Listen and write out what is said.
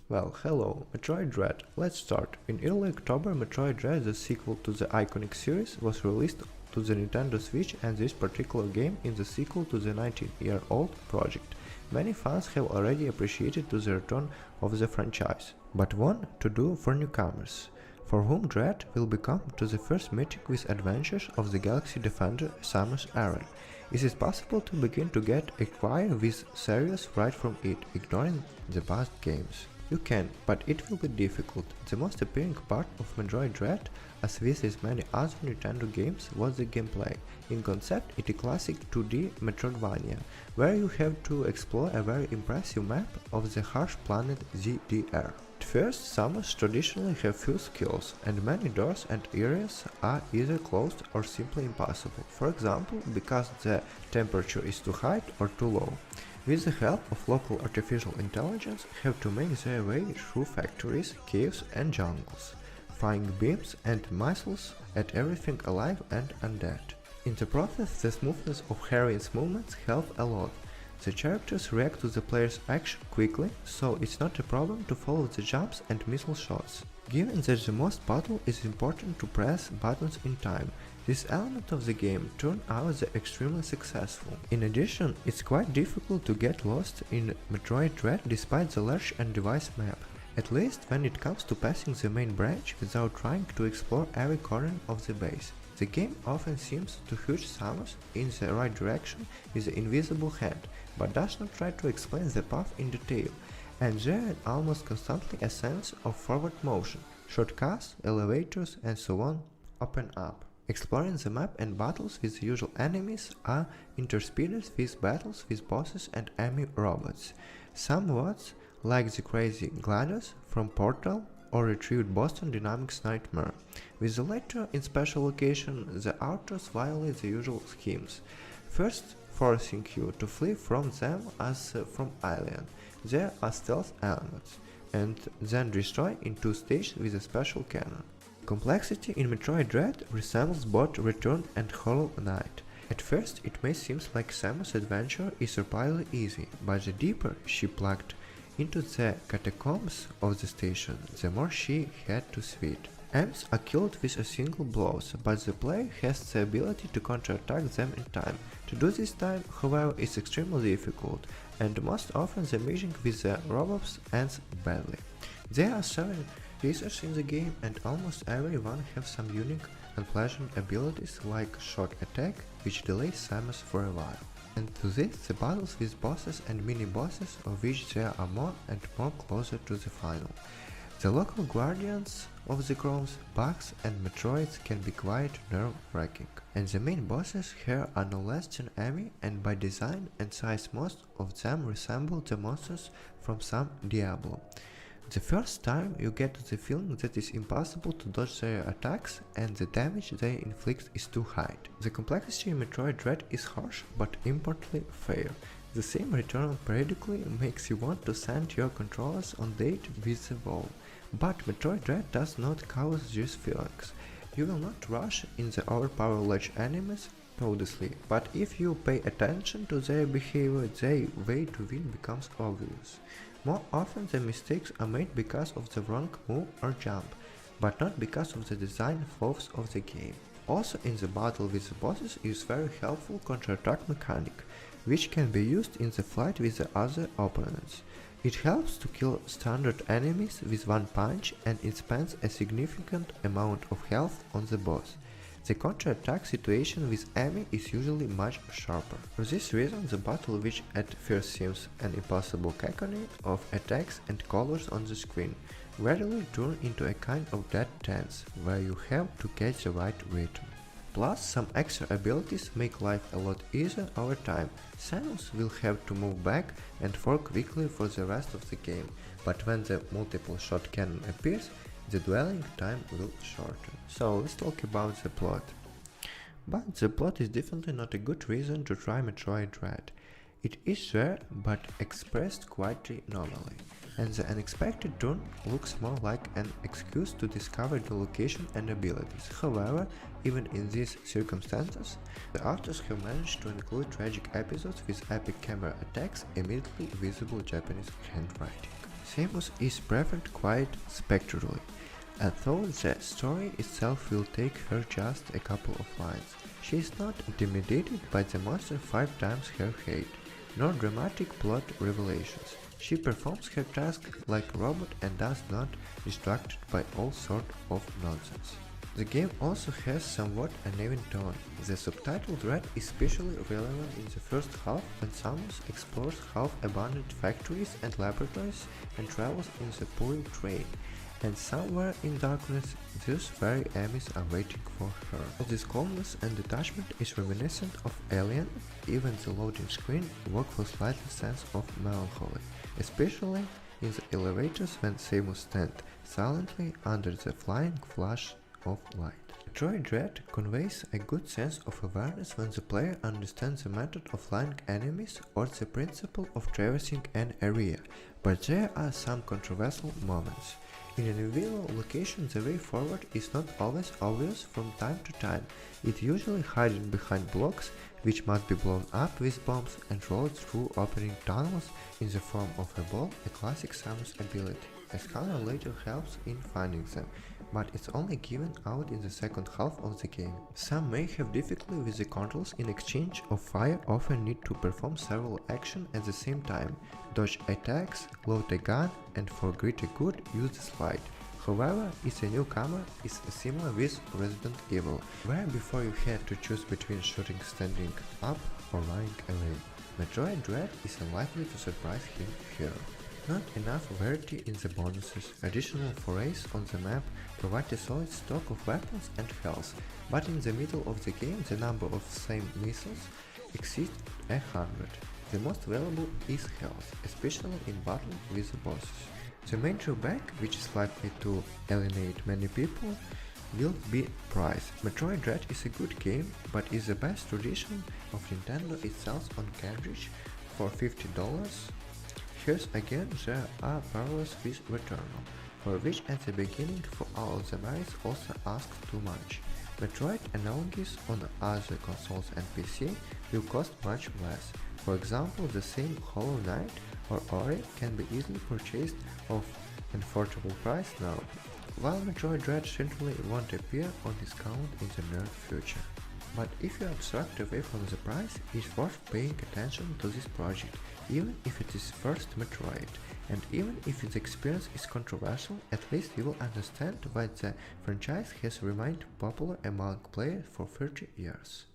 Well, hello, Metroid Dread. Let's start. In early October, Metroid Dread, the sequel to the iconic series, was released to the Nintendo Switch, and this particular game is the sequel to the 19-year-old project. Many fans have already appreciated the return of the franchise, but want to do for newcomers, for whom Dread will become to the first meeting with adventures of the Galaxy Defender Samus Aran. Is it possible to begin to get acquainted with series right from it, ignoring the past games? You can, but it will be difficult. The most appealing part of Metroid Dread, as with as many other Nintendo games, was the gameplay. In concept, it is a classic 2D Metroidvania, where you have to explore a very impressive map of the harsh planet ZDR. At first, Samus traditionally have few skills, and many doors and areas are either closed or simply impossible, for example, because the temperature is too high or too low. With the help of local artificial intelligence, have to make their way through factories, caves and jungles, firing beams and missiles at everything alive and undead. In the process, the smoothness of Harriet's movements help a lot. The characters react to the player's action quickly, so it's not a problem to follow the jumps and missile shots. Given that the most puzzle is important to press buttons in time, this element of the game turned out extremely successful. In addition, it's quite difficult to get lost in Metroid Dread despite the large and diverse map, at least when it comes to passing the main branch without trying to explore every corner of the base. The game often seems to nudge Samus in the right direction with the invisible hand, but does not try to explain the path in detail, and there is almost constantly a sense of forward motion. Shortcuts, elevators and so on open up. Exploring the map and battles with the usual enemies are interspersed with battles with bosses and enemy robots, somewhat like the crazy GLaDOS from Portal or Retrieved Boston Dynamics Nightmare. With the latter in special location, the authors violate the usual schemes, first forcing you to flee from them as from alien. There are stealth elements, and then destroy in two stages with a special cannon. Complexity in Metroid Dread resembles both Return and Hollow Knight. At first it may seem like Samus' adventure is surprisingly easy, but the deeper she plugged into the catacombs of the station, the more she had to sweat. Enemies are killed with a single blow, but the player has the ability to counterattack them in time. To do this time, however, is extremely difficult, and most often the mission with the robots ends badly. There are 7 pieces in the game, and almost every one has some unique unpleasant abilities like shock attack, which delays Samus for a while. And to this, the battles with bosses and mini-bosses, of which there are more and more closer to the final. The local guardians of the grounds, bugs and Metroids can be quite nerve-wracking, and the main bosses here are no less than enemy, and by design and size most of them resemble the monsters from some Diablo. The first time you get the feeling that it's impossible to dodge their attacks and the damage they inflict is too high. The complexity in Metroid Dread is harsh but importantly fair. The same return periodically makes you want to send your controllers on date with the wall. But Metroid Dread does not cause these feelings. You will not rush in the overpowered large enemies thoughtlessly, but if you pay attention to their behavior, their way to win becomes obvious. More often the mistakes are made because of the wrong move or jump, but not because of the design flaws of the game. Also in the battle with the bosses is very helpful counterattack mechanic, which can be used in the fight with the other opponents. It helps to kill standard enemies with one punch, and it spends a significant amount of health on the boss. The counter-attack situation with enemy is usually much sharper. For this reason, the battle, which at first seems an impossible cacophony of attacks and colors on the screen, gradually turn into a kind of dead dance, where you have to catch the right rhythm. Plus, some extra abilities make life a lot easier over time. Samus will have to move back and forth quickly for the rest of the game, but when the multiple shot cannon appears, the dwelling time will shorten. So let's talk about the plot. But the plot is definitely not a good reason to try Metroid Dread. It is there, but expressed quite normally, and the unexpected turn looks more like an excuse to discover the location and abilities. However, even in these circumstances, the authors have managed to include tragic episodes with epic camera attacks, immediately visible Japanese handwriting. Samus is preferred quite spectrally, although the story itself will take her just a couple of lines. She is not intimidated by the monster 5 times her height, nor dramatic plot revelations. She performs her task like a robot and does not distracted by all sort of nonsense. The game also has somewhat an even tone. The subtitled Dread is especially relevant in the first half when Samus explores half-abandoned factories and laboratories and travels in the pouring train, and somewhere in darkness those very enemies are waiting for her. All this calmness and detachment is reminiscent of Alien, even the loading screen works with slightly sense of melancholy, especially in the elevators when Samus stands silently under the flying flash of light. Metroid Dread conveys a good sense of awareness when the player understands the method of flying enemies or the principle of traversing an area, but there are some controversial moments. In an invisible location, the way forward is not always obvious from time to time. It usually hiding behind blocks, which must be blown up with bombs and rolled through opening tunnels in the form of a ball, a classic Samus ability. A scanner later helps in finding them, but it's only given out in the second half of the game. Some may have difficulty with the controls in exchange of fire, often need to perform several actions at the same time, dodge attacks, load a gun, and for greater good use the slide. However, if a newcomer is similar with Resident Evil, where before you had to choose between shooting standing up or lying away. Metroid Dread is unlikely to surprise him here. Not enough variety in the bonuses, additional forays on the map provide a solid stock of weapons and health, but in the middle of the game the number of same missiles exceeds 100. The most valuable is health, especially in battle with the bosses. The main drawback, which is likely to alienate many people, will be price. Metroid Dread is a good game, but is the best tradition of Nintendo itself on cartridge for $50. Here's again there are parallels with Returnal, for which at the beginning for all the merits also asked too much. Metroid analogies on other consoles and PC will cost much less. For example, the same Hollow Knight or Ori can be easily purchased of an affordable price now, while Metroid Dread certainly won't appear on discount in the near future. But if you abstract away from the price, it's worth paying attention to this project, even if it is first Metroid, and even if its experience is controversial, at least you will understand why the franchise has remained popular among players for 30 years.